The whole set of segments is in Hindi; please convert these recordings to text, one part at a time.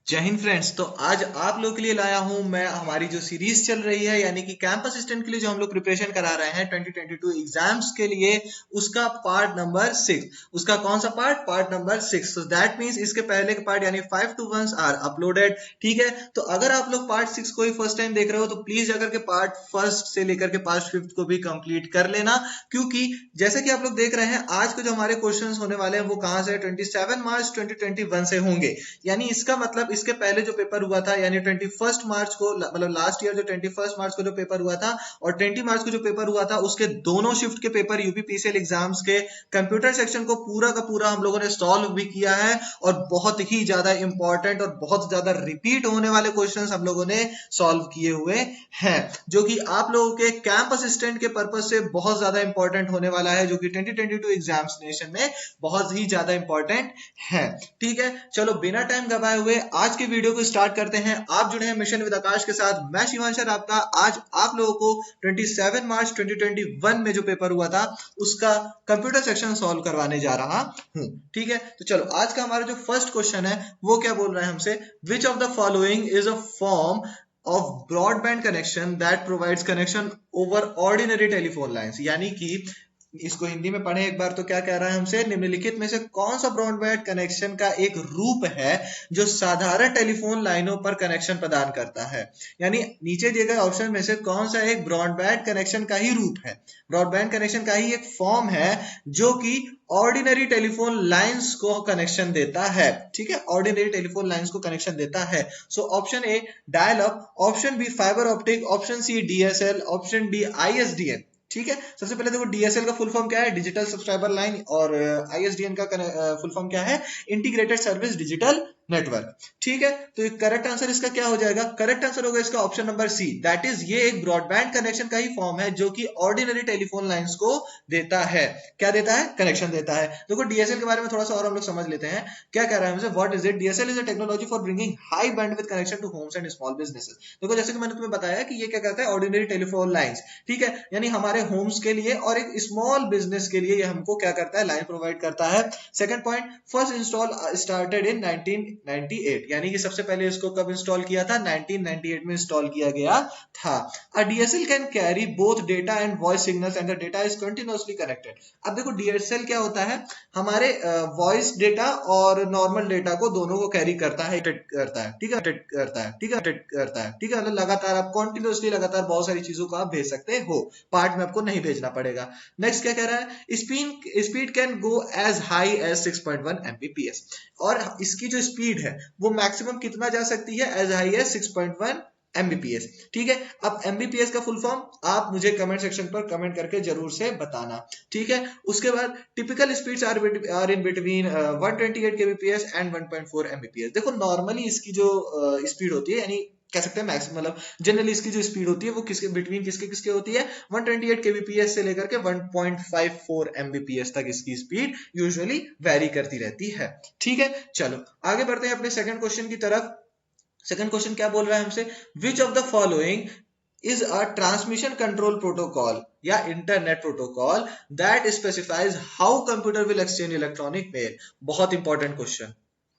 जय हिंद फ्रेंड्स। तो आज आप लोग के लिए लाया हूं मैं हमारी जो सीरीज चल रही है यानी कि कैंप असिस्टेंट के लिए जो हम लोग प्रिपरेशन करा रहे हैं 2022 एग्जाम्स के लिए, उसका पार्ट नंबर 6। उसका कौन सा part number 6। So that means इसके पहले के पार्ट यानी 5 to 1 आर अपलोडेड। ठीक है, तो अगर आप लोग पार्ट 6 को ही फर्स्ट टाइम देख रहे हो तो प्लीज अगर के पार्ट फर्स्ट से लेकर के पार्ट 5 को भी कंप्लीट कर लेना, क्योंकि जैसे कि आप लोग देख रहे हैं आज के जो हमारे क्वेश्चंस होने वाले हैं वो कहां से 27 मार्च 2021 से होंगे। यानी इसका मतलब इसके पहले जो पेपर हुआ था यानी 21 मार्च को, मतलब लास्ट ईयर जो 21 मार्च को जो पेपर हुआ था और 20 मार्च को जो पेपर हुआ था उसके दोनों शिफ्ट के पेपर यूपीपीसीएल एग्जाम्स के कंप्यूटर सेक्शन को पूरा का पूरा हम लोगों ने सॉल्व भी किया है और बहुत ही ज्यादा इंपॉर्टेंट और बहुत ज्यादा रिपीट होने वाले क्वेश्चंस हम लोगों ने सॉल्व किए हुए हैं, जो कि आप लोगों के कैंप असिस्टेंट के पर्पज से बहुत ज्यादा इंपॉर्टेंट होने वाला है, जो कि 2022 एग्जामिनेशन में बहुत ही ज्यादा इंपॉर्टेंट है। ठीक है, चलो बिना टाइम गवाए हुए आज के वीडियो को स्टार्ट करते हैं। आप जुड़े हैं मिशन विद आकाश के साथ, मैं शिवांशर आपका। आज आप लोगों को 27 मार्च 2021 में जो पेपर हुआ था उसका कंप्यूटर सेक्शन सॉल्व करवाने जा रहा हूं। ठीक है, तो चलो आज का हमारा जो फर्स्ट क्वेश्चन है वो क्या बोल रहा है हमसे, विच of the following is a form of broadband connection that provides connection over ordinary telephone lines। यानी कि इसको हिंदी में पढ़े एक बार तो क्या कह रहा है हमसे, निम्नलिखित में से कौन सा ब्रॉडबैंड कनेक्शन का एक रूप है जो साधारण टेलीफोन लाइनों पर कनेक्शन प्रदान करता है। यानी नीचे दिए गए ऑप्शन में से कौन सा एक ब्रॉडबैंड कनेक्शन का ही रूप है, ब्रॉडबैंड कनेक्शन का ही एक फॉर्म है जो कि ऑर्डिनरी टेलीफोन लाइंस को कनेक्शन देता है। ठीक है, ऑर्डिनरी टेलीफोन लाइंस को कनेक्शन देता है। So option A dial up, option B fibre optic, option C DSL, option D ISDN. ठीक है, सबसे पहले देखो डीएसएल का फुल फॉर्म क्या है, डिजिटल सब्सक्राइबर लाइन, और आईएसडीएन का फुल फॉर्म क्या है, इंटीग्रेटेड सर्विस डिजिटल नेटवर्क। ठीक है, तो करेक्ट आंसर इसका क्या हो जाएगा, करेक्ट आंसर होगा इसका option number C, that is ये एक ब्रॉडबैंड कनेक्शन का ही फॉर्म है जो कि ऑर्डिनरी टेलीफोन लाइंस को देता है। क्या देता है, कनेक्शन देता है। देखो डीएसएल के बारे में थोड़ा सा और हम लोग समझ लेते हैं, क्या कह रहा है हमसे, what is it, DSL is a technology for bringing high bandwidth connection to homes and small businesses. देखो जैसे कि मैंने तुम्हें बताया कि ये क्या करता है, ऑर्डिनरी टेलीफोन लाइंस। ठीक है, यानी हमारे होम्स के लिए और एक स्मॉल बिजनेस के लिए ये हमको क्या करता है, लाइन प्रोवाइड करता है। Second point, first install started in 1998, यानी कि सबसे पहले इसको कब इंस्टॉल किया था, 1998 में इंस्टॉल किया गया था। A DSL can carry both data and voice signals and the data is continuously connected. अब देखो डीएसएल क्या होता है, हमारे वॉइस डेटा और नॉर्मल डेटा को दोनों को कैरी करता है, करता है। ठीक है, करता है, ठीक है, करता है। ठीक है, मतलब लगातार आप कंटिन्यूअसली लगातार बहुत सारी चीजों को आप भेज सकते हो, पार्ट में आपको नहीं भेजना पड़ेगा। नेक्स्ट क्या कह रहा है, speed can go as high as 6.1 Mbps, और इसकी जो स्पीड है वो मैक्सिमम कितना जा सकती है, एज हाई एज 6.1 Mbps। ठीक है, अब Mbps का फुल फॉर्म आप मुझे कमेंट सेक्शन पर कमेंट करके जरूर से बताना। ठीक है, उसके बाद typical speeds are in between 128 kbps and 1.4 Mbps। देखो नॉर्मली इसकी जो स्पीड होती है, यानी कह सकते हैं मैक्सिमम, मतलब जनरली इसकी जो स्पीड होती है वो किसके बिटवीन किसके होती है, 128 kbps से लेकर के 1.54 Mbps तक इसकी स्पीड यूजुअली वेरी करती रहती है। ठीक है, चलो आगे बढ़ते हैं अपने सेकंड क्वेश्चन की तरफ। सेकंड क्वेश्चन क्या बोल रहा है हमसे, विच of the following is a transmission control protocol या internet protocol that specifies how computer will exchange electronic mail। बहुत इंपॉर्टेंट क्वेश्चन,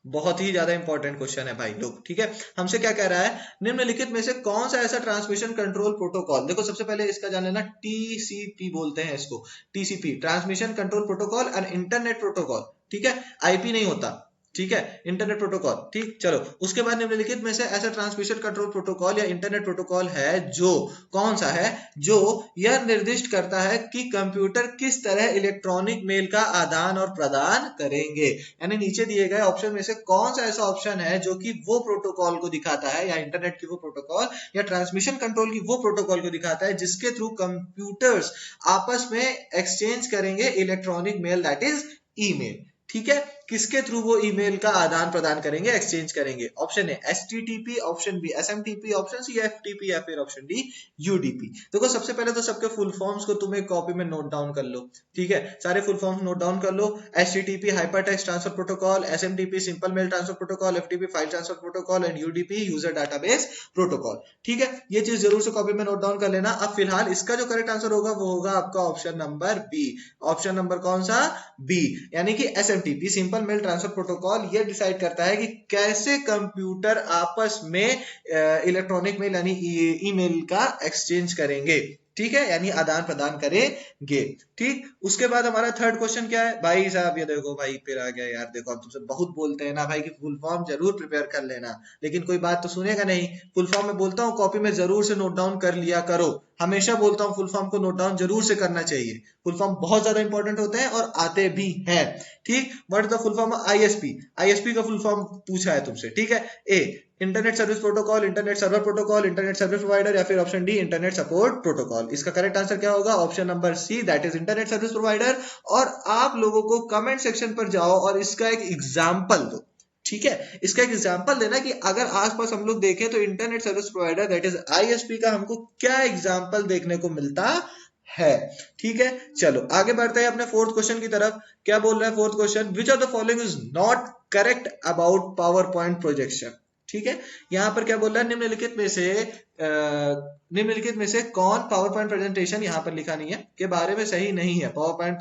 बहुत ही ज्यादा इंपॉर्टेंट क्वेश्चन है भाई लोग। ठीक है, हमसे क्या कह रहा है, निम्नलिखित में से कौन सा ऐसा ट्रांसमिशन कंट्रोल प्रोटोकॉल, देखो सबसे पहले इसका जान लेना, टीसीपी बोलते हैं इसको, टीसीपी ट्रांसमिशन कंट्रोल प्रोटोकॉल और इंटरनेट प्रोटोकॉल। ठीक है, आईपी नहीं होता। ठीक है, इंटरनेट प्रोटोकॉल। ठीक, चलो उसके बाद निम्नलिखित में से ऐसा ट्रांसमिशन कंट्रोल प्रोटोकॉल या इंटरनेट प्रोटोकॉल है जो, कौन सा है, जो यह निर्दिष्ट करता है कि कंप्यूटर किस तरह इलेक्ट्रॉनिक मेल का आदान और प्रदान करेंगे। यानी नीचे दिए गए ऑप्शन में से कौन सा ऐसा ऑप्शन है जो कि वो प्रोटोकॉल को दिखाता है, या इंटरनेट की वो प्रोटोकॉल या ट्रांसमिशन कंट्रोल की वो प्रोटोकॉल को दिखाता है जिसके थ्रू कंप्यूटर्स आपस में एक्सचेंज करेंगे electronic mail, that is email. ठीक है, किसके थ्रू वो ईमेल का आदान प्रदान करेंगे, एक्सचेंज करेंगे। Option A HTTP, option B SMTP, option C FTP या फिर ऑप्शन डी यूडीपी। देखो सबसे पहले तो सबके फुल फॉर्म्स को तुम्हें कॉपी में नोट डाउन कर लो। ठीक है, सारे फुल फॉर्म्स नोट डाउन कर लो। HTTP hyper text transfer protocol, SMTP simple mail transfer protocol, FTP file transfer protocol and UDP user database protocol. ठीक है, ये चीज जरूर से कॉपी में नोट डाउन कर लेना। अब फिलहाल इसका जो करेक्ट आंसर होगा वो होगा आपका option number B. Option number कौन सा, बी, यानी कि SMTP simple simple mail transfer protocol ये डिसाइड करता है कि कैसे कंप्यूटर आपस में इलेक्ट्रॉनिक मेल यानी ईमेल का एक्सचेंज करेंगे, ठीक है, यानी आदान प्रदान करेंगे। ठीक, उसके बाद हमारा थर्ड क्वेश्चन क्या है भाई साहब, ये देखो भाई फिर आ गया यार, देखो हम तुमसे बहुत बोलते हैं ना भाई कि फुल फॉर्म जरूर प्रिपेयर कर लेना, लेकिन कोई बात तो सुनेगा नहीं। फुल फॉर्म में बोलता हूँ कॉपी में जरूर से नोट डाउन कर लिया करो, हमेशा बोलता हूँ फुल फॉर्म को नोट डाउन जरूर से करना चाहिए। फुल फॉर्म बहुत ज्यादा इंपॉर्टेंट होते हैं और आते भी हैं। ठीक, what is the full form? ISP. ISP का फुल फॉर्म पूछा है तुमसे, ठीक है। A internet service protocol, internet server protocol, internet service provider, या फिर option D internet support protocol. इसका करेक्ट आंसर क्या होगा? Option number C, that is internet service provider. और आप लोगों को कमेंट सेक्शन पर जाओ और इसका एक एग्जाम्पल दो, ठीक है, इसका एक एग्जाम्पल देना कि अगर आसपास हम लोग देखें तो internet service provider that is ISP का हमको क्या एग्जाम्पल देखने को मिलता है। ठीक है, चलो आगे बढ़ते हैं अपने फोर्थ क्वेश्चन की तरफ। क्या बोल रहा है fourth question? Which of the following is not correct about power point projection. ठीक है, यहां पर क्या बोल रहा है? निम्नलिखित में से कौन पावर पॉइंट प्रेजेंटेशन, यहां पर लिखा नहीं है, के बारे में सही नहीं है। पावर पॉइंट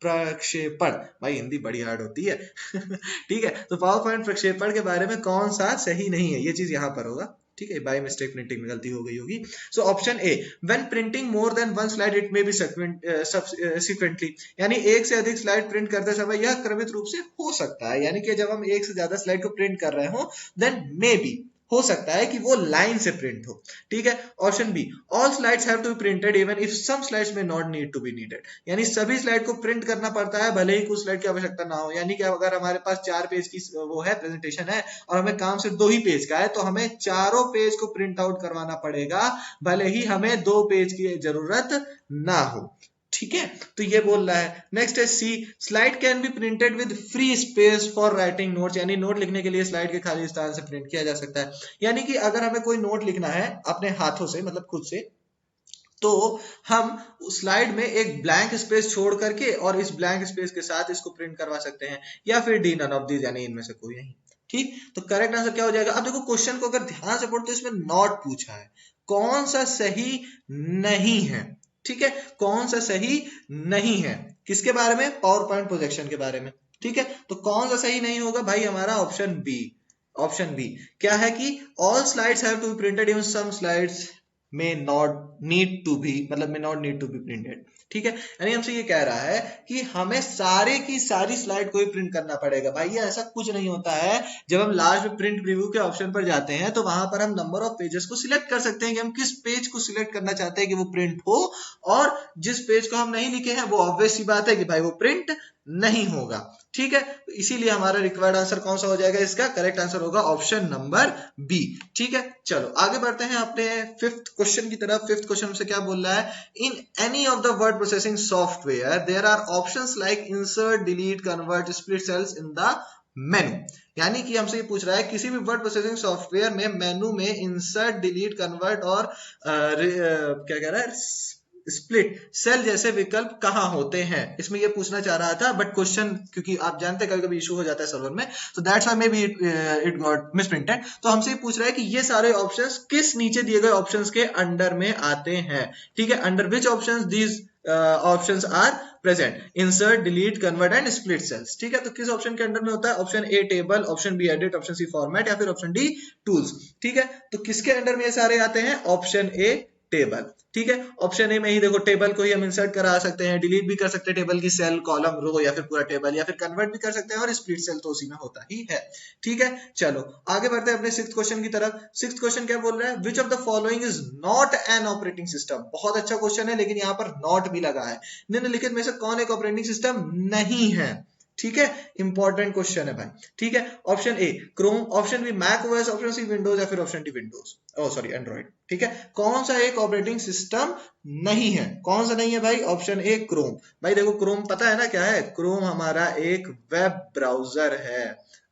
प्रक्षेपण, भाई हिंदी बड़ी हार्ड होती है ठीक है, तो पावर पॉइंट प्रक्षेपण के बारे में कौन सा सही नहीं है, ये चीज यहां पर होगा। ठीक है, बाय मिस्टेक प्रिंटिंग में गलती हो गई होगी। So option A, when printing more than one slide it may be sequentially, यानी एक से अधिक स्लाइड प्रिंट करते समय यह क्रमित रूप से हो सकता है, यानी कि जब हम एक से ज्यादा स्लाइड को प्रिंट कर रहे हो देन मे बी, हो सकता है कि वो लाइन से प्रिंट हो। ठीक है, option B, all slides have to be printed even if some slides may not need to be needed, यानी सभी स्लाइड को प्रिंट करना पड़ता है भले ही कुछ स्लाइड की आवश्यकता ना हो। यानी कि अगर हमारे पास 4 पेज की वो है प्रेजेंटेशन है और हमें काम सिर्फ 2 ही पेज का है, तो हमें चारों पेज को प्रिंट आउट करवाना पड़ेगा भले ही हमें 2 पेज की जरूरत ना हो। ठीक है, तो ये बोल रहा है। नेक्स्ट है C, slide can be printed with free space for writing notes, यानी नोट लिखने के लिए स्लाइड के खाली स्थान से प्रिंट किया जा सकता है। यानी कि अगर हमें कोई नोट लिखना है अपने हाथों से, मतलब खुद से, तो हम स्लाइड में एक ब्लैंक स्पेस छोड़ करके और इस ब्लैंक स्पेस के साथ इसको प्रिंट करवा सकते हैं, या फिर डी, नन ऑफ दीज, यानी इनमें से कोई नहीं। ठीक, तो करेक्ट आंसर क्या हो जाएगा? अब देखो क्वेश्चन को अगर ध्यान से पढ़ो तो इसमें नॉट पूछा है, कौन सा सही नहीं है। ठीक है, कौन सा सही नहीं है, किसके बारे में? पावर पॉइंट प्रोजेक्शन के बारे में। ठीक है, तो कौन सा सही नहीं होगा भाई? हमारा ऑप्शन बी। ऑप्शन बी क्या है कि all slides have to be printed even some slides may not need to be, मतलब may not need to be printed। ठीक है, यानी हमसे ये कह रहा है कि हमें सारे की सारी स्लाइड को ही प्रिंट करना पड़ेगा। भाई ये ऐसा कुछ नहीं होता है। जब हम लास्ट में प्रिंट प्रीव्यू के ऑप्शन पर जाते हैं तो वहां पर हम नंबर ऑफ पेजेस को सिलेक्ट कर सकते हैं कि हम किस पेज को सिलेक्ट करना चाहते हैं कि वो प्रिंट हो, और जिस पेज को हम नहीं लिखे हैं वो ऑब्वियस सी बात है कि भाई वो प्रिंट नहीं होगा। ठीक है, इसीलिए हमारा रिक्वायर्ड आंसर कौन सा हो जाएगा? इसका करेक्ट आंसर होगा ऑप्शन नंबर बी। ठीक है, चलो आगे बढ़ते हैं अपने फिफ्थ क्वेश्चन की तरफ। फिफ्थ क्वेश्चन से क्या बोल रहा है? In any of the word processing software there are options like insert, delete, convert, split cells in the menu, यानी कि हमसे ये पूछ रहा है किसी भी वर्ड प्रोसेसिंग सॉफ्टवेयर में मेनू में इंसर्ट, डिलीट, कन्वर्ट और क्या कह रहा है, स्प्लिट सेल जैसे विकल्प कहां होते हैं, इसमें ये पूछना चाह रहा था। बट क्वेश्चन, क्योंकि आप जानते हैं कभी कभी इशू हो जाता है सर्वर में, तो that's why maybe it got misprinted. तो हमसे ये पूछ रहा है कि ये सारे ऑप्शंस किस नीचे दिए गए ऑप्शंस के अंडर में आते हैं। ठीक है, under which options these options are present, insert, delete, convert and split cells. ठीक है, तो किस ऑप्शन के अंडर में होता है? Option A table, option B edit, option C format, या फिर ऑप्शन डी टूल्स। ठीक है, तो किसके अंडर में ये सारे आते हैं? Option A table. ठीक है, ऑप्शन ए में ही देखो टेबल को ही हम इंसर्ट करा सकते हैं, डिलीट भी कर सकते हैं टेबल की सेल, कॉलम, रो, या फिर पूरा टेबल, या फिर कन्वर्ट भी कर सकते हैं, और स्प्लिट सेल तो उसी में होता ही है। ठीक है, चलो आगे बढ़ते हैं अपने सिक्स्थ क्वेश्चन की तरफ। सिक्स्थ क्वेश्चन क्या बोल रहा है? Which of the following is not an operating system. बहुत अच्छा क्वेश्चन है, लेकिन यहाँ पर नॉट भी लगा है। निम्नलिखित में से कौन एक ऑपरेटिंग सिस्टम नहीं है? ठीक है, इंपॉर्टेंट क्वेश्चन है भाई। ठीक है, option A Chrome, option B Mac OS, option C Windows, या फिर option D Windows, sorry Android. ठीक है, कौन सा एक ऑपरेटिंग सिस्टम नहीं है? कौन सा नहीं है भाई? Option A Chrome. भाई देखो क्रोम पता है ना क्या है? क्रोम हमारा एक वेब ब्राउजर है।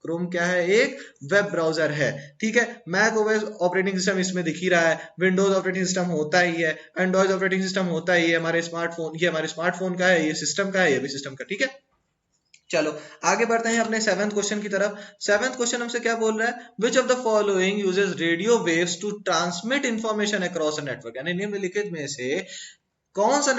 क्रोम क्या है? एक वेब ब्राउजर है। ठीक है, मैक ओएस ऑपरेटिंग सिस्टम इसमें दिख ही रहा है, विंडोज ऑपरेटिंग सिस्टम होता ही है, एंड्रॉइड ऑपरेटिंग सिस्टम होता ही है, हमारे स्मार्टफोन, ये हमारे स्मार्टफोन का है, ये सिस्टम का है, ये भी सिस्टम का। ठीक है, चलो आगे बढ़ते हैं अपने सेवेंथ क्वेश्चन की तरफ। सेवेंथ क्वेश्चन हमसे क्या बोल रहा है? Which of the following uses radio waves to transmit information across a network, यानी निम्नलिखित में से कौन सा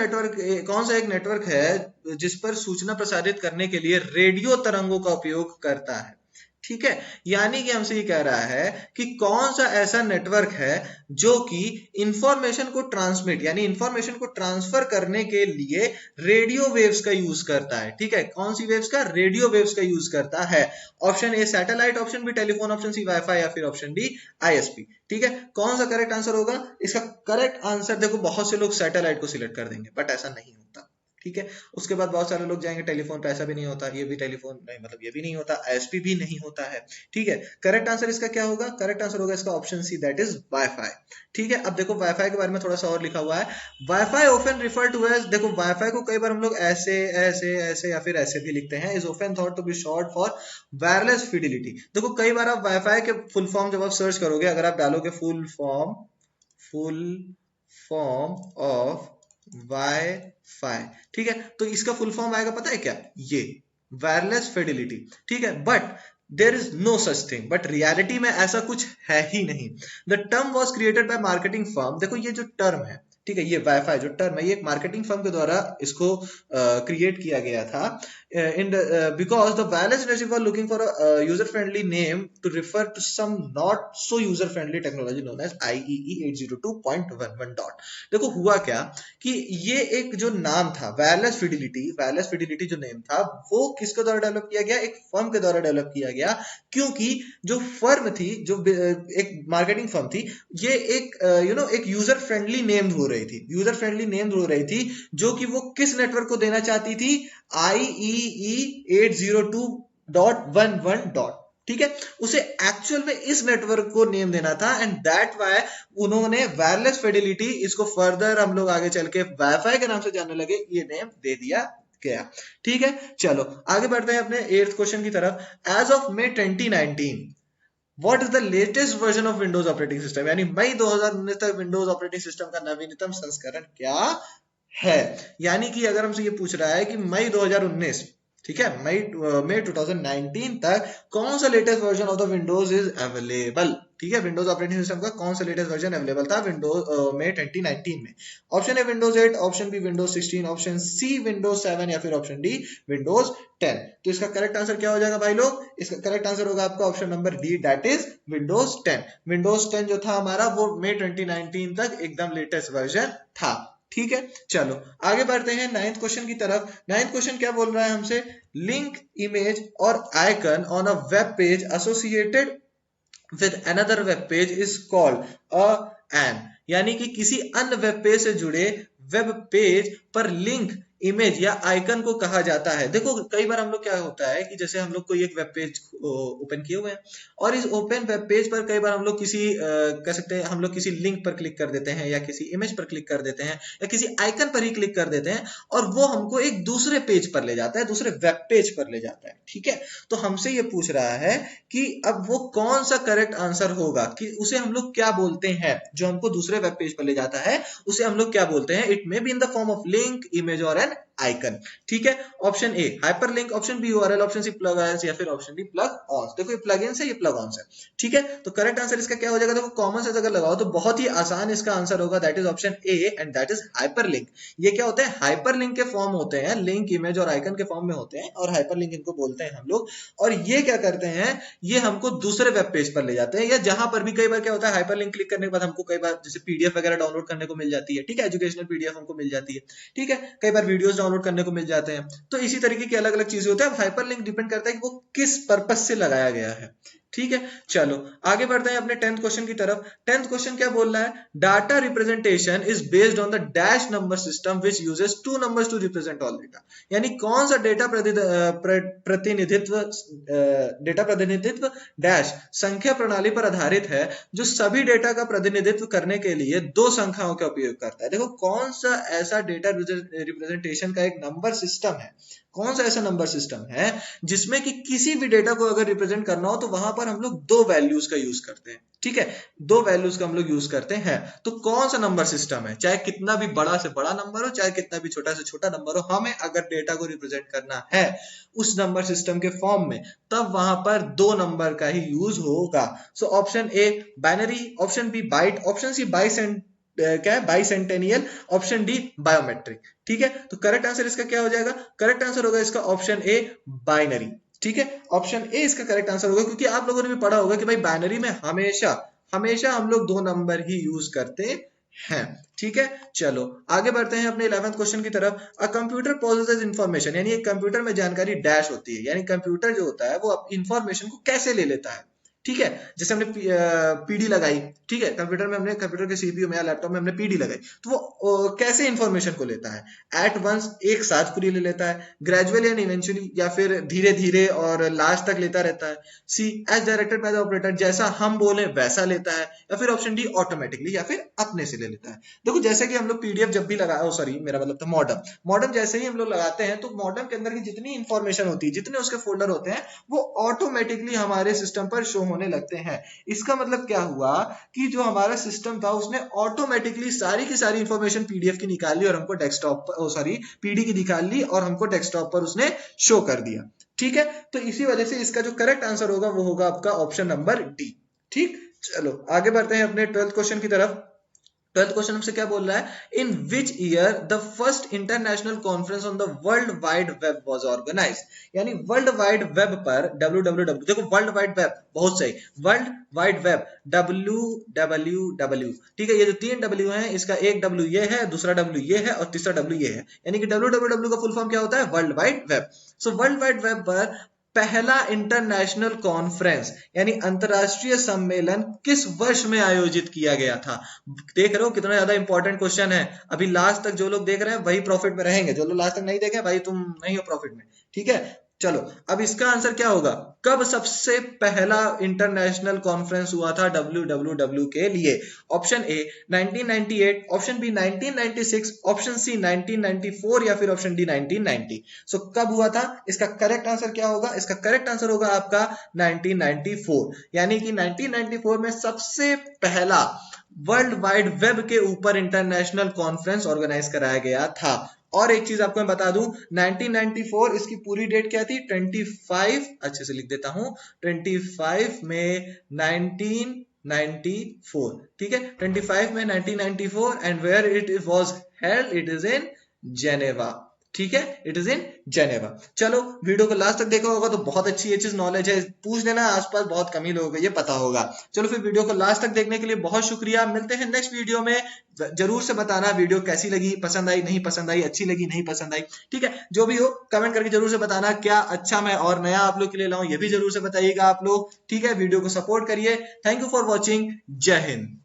एक नेटवर्क है जिस पर सूचना प्रसारित करने के लिए रेडियो तरंगों का उपयोग करता है। ठीक है, यानी कि हमसे ये कह रहा है कि कौन सा ऐसा नेटवर्क है जो कि इंफॉर्मेशन को ट्रांसमिट यानी इंफॉर्मेशन को ट्रांसफर करने के लिए रेडियो वेव्स का यूज करता है। ठीक है, कौन सी वेव्स का? रेडियो वेव्स का यूज करता है। Option A satellite, option B telephone, option C wifi या फिर ऑप्शन डी आईएसपी। ठीक है, कौन सा करेक्ट आंसर होगा? इसका करेक्ट आंसर देखो, बहुत से लोग सैटेलाइट को सिलेक्ट कर देंगे, बट ऐसा नहीं होता। ठीक है, उसके बाद बहुत सारे लोग जाएंगे टेलीफोन पे, ऐसा भी नहीं होता, ये भी टेलीफोन नहीं, मतलब ये भी नहीं होता, आईएसपी भी नहीं होता है। ठीक है, करेक्ट आंसर इसका क्या होगा? करेक्ट आंसर होगा इसका option C, that is wifi. ठीक है, अब देखो वाईफाई के बारे में थोड़ा सा और लिखा हुआ है। Wifi often refer to as, देखो वाईफाई को कई बार हम लोग ऐसे ऐसे ऐसे या फिर ऐसे भी लिखते हैं, is often thought to be short for wireless fidelity. देखो कई बार आप वाईफाई के फुल फॉर्म जब आप सर्च करोगे, अगर आप डालोगे फुल फॉर्म ऑफ वाईफाई, ठीक है, तो इसका फुल फॉर्म आएगा पता है क्या? ये वायरलेस फिडिलिटी। ठीक है, but there is no such thing, but reality में ऐसा कुछ है ही नहीं। The term was created by marketing firm. देखो ये जो टर्म है, ठीक है, ये वाईफाई जो टर्म है, ये एक मार्केटिंग फर्म के द्वारा इसको क्रिएट किया गया था। In because the wireless industry were looking for a user friendly name to refer to some not so user friendly technology known as IEEE 802.11 dot. देखो हुआ क्या कि ये एक जो नाम था वायरलेस फिडिलिटी जो नेम था, वो किसके द्वारा डेवलप किया गया? एक फर्म के द्वारा डेवलप किया गया, क्योंकि जो फर्म थी, जो एक मार्केटिंग फर्म थी, ये एक एक यूजर फ्रेंडली नेम ढूंढ रही थी, जो कि वो किस नेटवर्क को देना चाहती थी? IEEE 802.11 dot. ठीक है, उसे एक्चुअल में इस नेटवर्क को नेम देना था, एंड दैट वाई उन्होंने वायरलेस फिडिलिटी, इसको फर्दर हम लोग आगे चल के वाईफाई के नाम से जानने लगे, ये नेम दे दिया गया। ठीक है, चलो आगे बढ़ते हैं अपने 8th क्वेश्चन की तरफ। As of May 2019 What is the latest version of Windows operating system? यानी मई 2019 तक विंडोज ऑपरेटिंग सिस्टम का नवीनतम संस्करण क्या है? यानी कि अगर हमसे ये पूछ रहा है कि मई 2019, ठीक है, मई 2019 तक कौन सा latest version of the Windows is available. ठीक है, विंडोज ऑपरेटिंग सिस्टम का कौन सा लेटेस्ट वर्जन अवेलेबल था विंडोज मई 2019 में? Option A Windows 8, option B Windows 16, option C Windows 7 या फिर ऑप्शन डी विंडोज 10। तो इसका करेक्ट आंसर क्या हो जाएगा भाई लोग? इसका करेक्ट आंसर होगा आपका option number D, that is Windows 10। Windows 10 जो था हमारा, वो मई 2019 तक एकदम लेटेस्ट वर्जन था। ठीक है, चलो आगे बढ़ते हैं 9th क्वेश्चन की तरफ। 9th क्वेश्चन क्या बोल रहा है हमसे? लिंक इमेज और icon on a web page associated with another web page is called an, यानी कि किसी अन्य वेब पेज से जुड़े वेब पेज पर लिंक इमेज या आइकन को कहा जाता है। देखो कई बार हम लोग क्या होता है कि जैसे हम लोग कोई एक वेब पेज ओपन किए हुए हैं, और इस ओपन वेब पेज पर कई बार हम लोग किसी कह सकते हैं, हम लोग किसी लिंक पर क्लिक कर देते हैं, या किसी इमेज पर क्लिक कर देते हैं, या किसी आइकन पर ही क्लिक कर देते हैं, और वो हमको एक दूसरे पेज पर ले जाता है, दूसरे वेब पेज पर ले जाता है। ठीक है, तो हमसे ये पूछ रहा है कि अब वो कौन सा करेक्ट आंसर होगा, कि उसे हम लोग क्या बोलते हैं? जो हमको दूसरे वेब पेज पर ले जाता है, उसे हम लोग क्या बोलते हैं? It may be in the form of link, image और एन आइकन। ठीक है, option A hyperlink, option B URL, option C plugins या फिर ऑप्शन डी प्लग-ऑन्स। देखो ये प्लग-इन्स है, ये प्लग-ऑन्स है। ठीक है, तो करेक्ट आंसर इसका क्या हो जाएगा? देखो कॉमन सेंस अगर लगाओ तो बहुत ही आसान इसका आंसर होगा, that is option A, and that is hyperlink. ये क्या होते हैं? हाइपरलिंक के फॉर्म होते हैं, लिंक, इमेज और आइकन के फॉर्म में होते हैं, और हाइपरलिंक इनको बोलते हैं हम लोग। और ये क्या करते हैं? ये हमको दूसरे वेब पेज पर ले जाते हैं, या जहां पर भी कई बार क्या होता है, हाइपरलिंक क्लिक करने के बाद हमको कई बार जैसे पीडीएफ वगैरह डाउनलोड करने को मिल जाती है। ठीक है, एजुकेशनल पीडीएफ हमको मिल जाती है। ठीक है, कई बार वीडियोस डाउनलोड करने को मिल जाते हैं। तो इसी तरीके की अलग अलग चीजें होती है। हाइपरलिंक डिपेंड करता है कि वो किस पर्पस से लगाया गया है। ठीक है, चलो आगे बढ़ते हैं अपने 10th क्वेश्चन की तरफ। 10th क्वेश्चन क्या बोल रहा है? Data representation is based on the dash number system which uses 2 numbers to represent all data. यानी कौन सा डेटा प्रतिनिधित्व डैश संख्या प्रणाली पर आधारित है, जो सभी डेटा का प्रतिनिधित्व करने के लिए 2 संख्याओं का उपयोग करता है। देखो कौन सा ऐसा डेटा रिप्रेजेंटेशन का एक नंबर सिस्टम है, कौन सा ऐसा नंबर सिस्टम है जिसमें कि किसी भी डेटा को अगर रिप्रेजेंट करना हो तो वहां पर हम लोग 2 वैल्यूज का यूज करते हैं। ठीक है, 2 वैल्यूज का हम लोग यूज करते हैं। तो कौन सा नंबर सिस्टम है? चाहे कितना भी बड़ा से बड़ा नंबर हो, चाहे कितना भी छोटा से छोटा नंबर हो, हमें अगर डेटा को रिप्रेजेंट करना है उस नंबर सिस्टम के फॉर्म में, तब वहां पर 2 नंबर का ही यूज होगा। So option A binary, option B byte, option C क्या है, बाइसेंटेनियल, ऑप्शन डी बायोमेट्रिक। ठीक है, तो करेक्ट आंसर इसका क्या हो जाएगा, करेक्ट आंसर होगा इसका ऑप्शन ए बाइनरी। ठीक है, ऑप्शन ए इसका करेक्ट आंसर होगा, क्योंकि आप लोगों ने भी पढ़ा होगा कि भाई बाइनरी में हमेशा हमेशा हम लोग 2 नंबर ही यूज करते हैं। ठीक है, चलो आगे बढ़ते हैं अपने 11th क्वेश्चन की तरफ। अ कंप्यूटर प्रोसेसेस इंफॉर्मेशन, यानी एक कंप्यूटर में जानकारी डैश होती है, यानी कंप्यूटर जो होता है वो इंफॉर्मेशन को कैसे ले लेता है। ठीक है, जैसे हमने पीडी लगाई, ठीक है, कंप्यूटर में हमने, कंप्यूटर के सीपीयू में या लैपटॉप में हमने पीडी लगाई, तो वो कैसे इंफॉर्मेशन को लेता है, एट वंस, एक साथ पूरी ले लेता है, ग्रेजुअली एंड इवेंचुअली, या फिर धीरे धीरे और लास्ट तक लेता रहता है, C as directed by the operator, जैसा हम बोले वैसा लेता है, या फिर ऑप्शन डी ऑटोमेटिकली, या फिर अपने से ले लेता है। देखो जैसे कि हम लोग पीडीएफ जब भी लगा, सॉरी मेरा मतलब था मॉडम जैसे ही हम लोग लगाते हैं तो मॉडम के अंदर की जितनी इंफॉर्मेशन होती है, जितने उसके फोल्डर होते हैं, वो ऑटोमेटिकली हमारे सिस्टम पर शो होने लगते हैं। इसका मतलब क्या हुआ कि जो हमारा सिस्टम था उसने ऑटोमेटिकली सारी की सारी इंफॉर्मेशन पीडीएफ की निकाल ली और हमको डेस्कटॉप पर, सॉरी पीडी की निकाल ली और हमको डेस्कटॉप पर उसने शो कर दिया। ठीक है, तो इसी वजह से इसका जो करेक्ट आंसर होगा वो होगा आपका ऑप्शन नंबर डी। ठीक, चलो आगे बढ़ते हैं अपने 12th क्वेश्चन की तरफ। 12th क्वेश्चन हमसे क्या बोल रहा है, in which year the first international conference on the World Wide Web was organised, यानी वर्ल्ड वाइड वेब पर www, देखो वर्ल्ड वाइड वेब बहुत सही, वर्ल्ड वाइड वेब www, ठीक है, ये जो 3 W हैं, इसका एक W ये है, दूसरा W ये है और तीसरा W ये है, यानी कि www का फुल फॉर्म क्या होता है, world Wide web. So world Wide Web पर पहला इंटरनेशनल कॉन्फ्रेंस यानी अंतरराष्ट्रीय सम्मेलन किस वर्ष में आयोजित किया गया था। देख रहे हो कितना ज्यादा इंपॉर्टेंट क्वेश्चन है। अभी लास्ट तक जो लोग देख रहे हैं वही प्रॉफिट में रहेंगे, जो लोग लास्ट तक नहीं देखे भाई तुम नहीं हो प्रॉफिट में। ठीक है, चलो अब इसका आंसर क्या होगा, कब सबसे पहला इंटरनेशनल कॉन्फ्रेंस हुआ था WWW के लिए। Option A 1998, option B 1996, option C 1994 या फिर ऑप्शन डी 1990। सो कब हुआ था, इसका करेक्ट आंसर क्या होगा, इसका करेक्ट आंसर होगा आपका 1994, यानी कि 1994 में सबसे पहला वर्ल्ड वाइड वेब के ऊपर इंटरनेशनल कॉन्फ्रेंस ऑर्गेनाइज कराया गया था। और एक चीज आपको मैं बता दूं, 1994 इसकी पूरी डेट क्या थी, 25, अच्छे से लिख देता हूं, 25 में 1994, ठीक है, 25 में 1994, and where it was held, it is in Geneva. ठीक है, इट इज इन जेनेवा। चलो वीडियो को लास्ट तक देखा होगा तो बहुत अच्छी चीज नॉलेज है, पूछ लेना, आसपास बहुत कम ही लोगों को ये पता होगा। चलो फिर वीडियो को लास्ट तक देखने के लिए बहुत शुक्रिया, मिलते हैं नेक्स्ट वीडियो में। जरूर से बताना वीडियो कैसी लगी, पसंद आई नहीं पसंद आई, अच्छी लगी नहीं पसंद आई, ठीक है, जो भी हो कमेंट करके जरूर से बताना, क्या अच्छा मैं और नया आप लोग के लिए लाऊं ये भी जरूर से बताइएगा आप लोग। ठीक है, वीडियो को सपोर्ट करिए। थैंक यू फॉर वॉचिंग, जय हिंद।